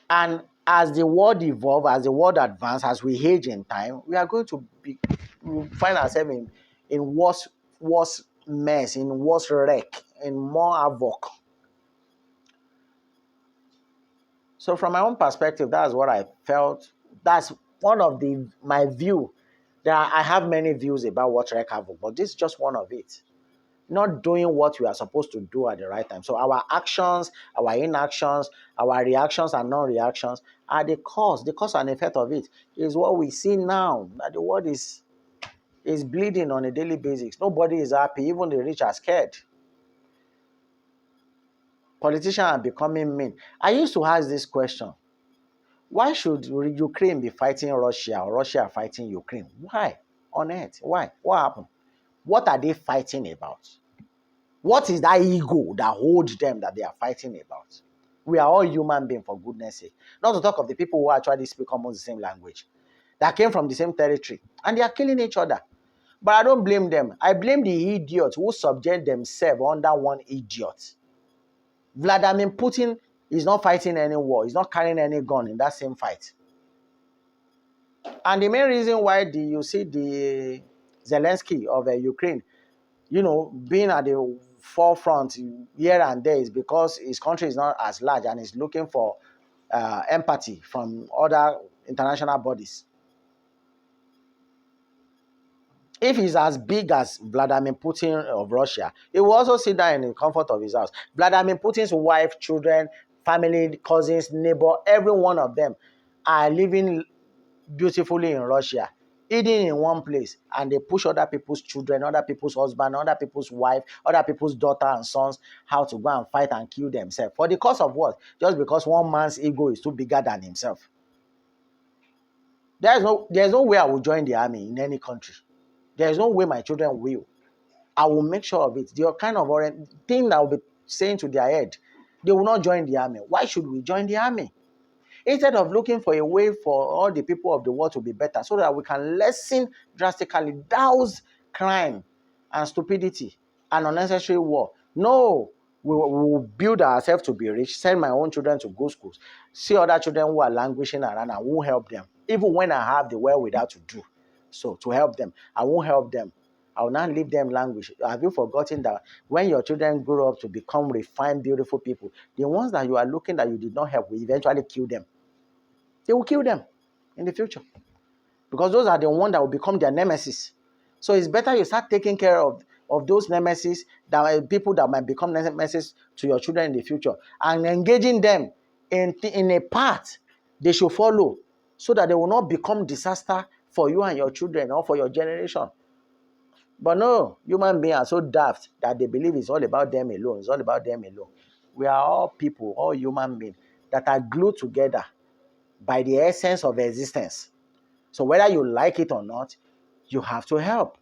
And as the world evolves, as the world advances, as we age in time, we are going to find ourselves in worse mess, in worse wreck, in more havoc. So from my own perspective, that's what I felt. That's one of my view. I have many views about what wreck havoc, but this is just one of it. Not doing what we are supposed to do at the right time. So our actions, our inactions, our reactions and non-reactions are the cause and effect of it is what we see now, that the world is bleeding on a daily basis. Nobody is happy, even the rich are scared. Politicians are becoming mean. I used to ask this question: why should Ukraine be fighting Russia or Russia fighting Ukraine? Why on earth? Why? What happened? What are they fighting about? What is that ego that holds them that they are fighting about? We are all human beings, for goodness sake. Not to talk of the people who actually speak almost the same language, that came from the same territory, and they are killing each other. But I don't blame them. I blame the idiots who subject themselves under one idiot. Vladimir Putin is not fighting any war. He's not carrying any gun in that same fight. And the main reason why you see the Zelensky of Ukraine, being at the forefront here and there is because his country is not as large and is looking for empathy from other international bodies. If he's as big as Vladimir Putin of Russia, he will also sit down in the comfort of his house. Vladimir Putin's wife, children, family, cousins, neighbor, every one of them are living beautifully in Russia, eating in one place, and they push other people's children, other people's husband, other people's wife, other people's daughter and sons how to go and fight and kill themselves. For the cause of what? Just because one man's ego is too bigger than himself. There's no way I will join the army in any country. There's no way my children will. I will make sure of it. The kind of thing that I will be saying to their head, they will not join the army. Why should we join the army? Instead of looking for a way for all the people of the world to be better so that we can lessen drastically, douse crime and stupidity and unnecessary war. No, we will build ourselves to be rich, send my own children to good schools, see other children who are languishing around, and won't help them. Even when I have the wherewithal to do so, to help them, I won't help them. I will not leave them languish. Have you forgotten that when your children grow up to become refined, beautiful people, the ones that you are looking that you did not help will eventually kill them? They will kill them in the future because those are the ones that will become their nemesis. So it's better you start taking care of those nemesis, that people that might become nemesis to your children in the future, and engaging them in a path they should follow so that they will not become disaster for you and your children or for your generation. But no, human beings are so daft that they believe it's all about them alone. It's all about them alone. We are all people, all human beings that are glued together by the essence of existence. So whether you like it or not, you have to help.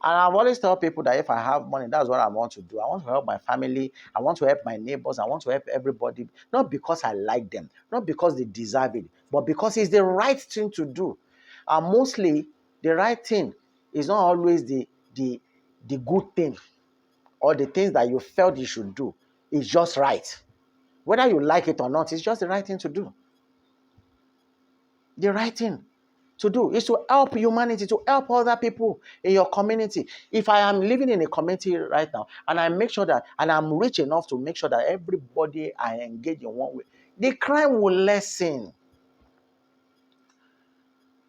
And I've always told people that if I have money, that's what I want to do. I want to help my family. I want to help my neighbors. I want to help everybody. Not because I like them, not because they deserve it, but because it's the right thing to do. And mostly, the right thing is not always the good thing or the things that you felt you should do. It's just right. Whether you like it or not, it's just the right thing to do. The right thing to do is to help humanity, to help other people in your community. If I am living in a community right now and I make sure that, and I'm rich enough to make sure that everybody I engage in one way, the crime will lessen.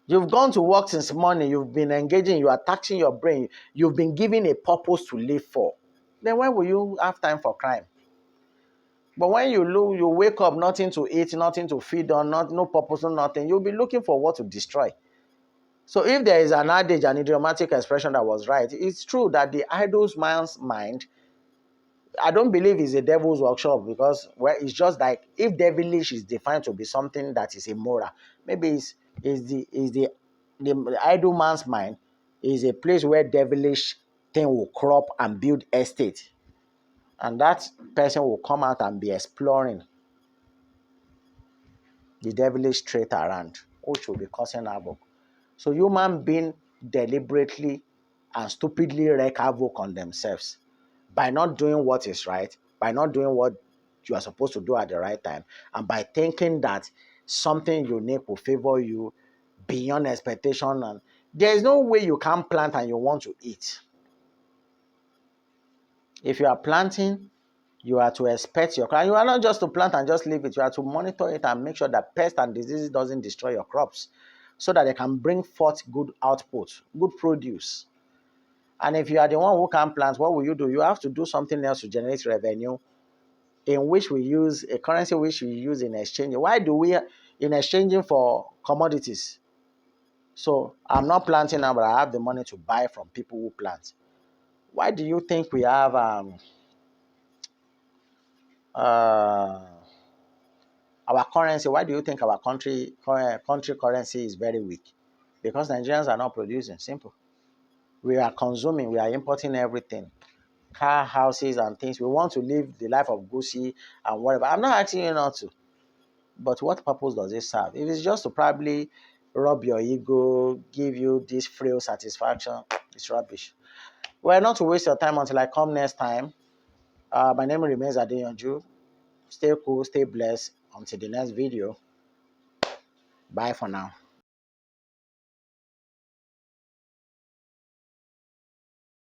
You've gone to work since morning, you've been engaging, you are taxing your brain, you've been given a purpose to live for. Then when will you have time for crime? But when you wake up, nothing to eat, nothing to feed on, no purpose, nothing, you'll be looking for what to destroy. So if there is an adage, an idiomatic expression that was right, it's true that the idle man's mind, I don't believe is a devil's workshop, because it's just like if devilish is defined to be something that is immoral, maybe the idle man's mind is a place where devilish thing will crop and build estate. And that person will come out and be exploring. the devilish trait around, which will be causing havoc. So human being deliberately and stupidly wreak havoc on themselves by not doing what is right, by not doing what you are supposed to do at the right time, and by thinking that something unique will favor you beyond expectation. And there is no way you can plant and you want to eat. If you are planting, you are to expect your crop. You are not just to plant and just leave it. You are to monitor it and make sure that pests and diseases doesn't destroy your crops, so that they can bring forth good output, good produce. And if you are the one who can plant, what will you do? You have to do something else to generate revenue, in which we use a currency which we use in exchange. Why do we in exchanging for commodities? So I'm not planting now, but I have the money to buy from people who plant. Why do you think we have uh, our currency? Why do you think our country currency is very weak? Because Nigerians are not producing. Simple. We are consuming. We are importing everything, car, houses, and things. We want to live the life of Gucci and whatever. I'm not asking you not to, but what purpose does it serve? If it's just to probably rub your ego, give you this frail satisfaction, it's rubbish. Well, not to waste your time until I come next time. My name remains Adeyanju. Stay cool, stay blessed. Until the next video. Bye for now.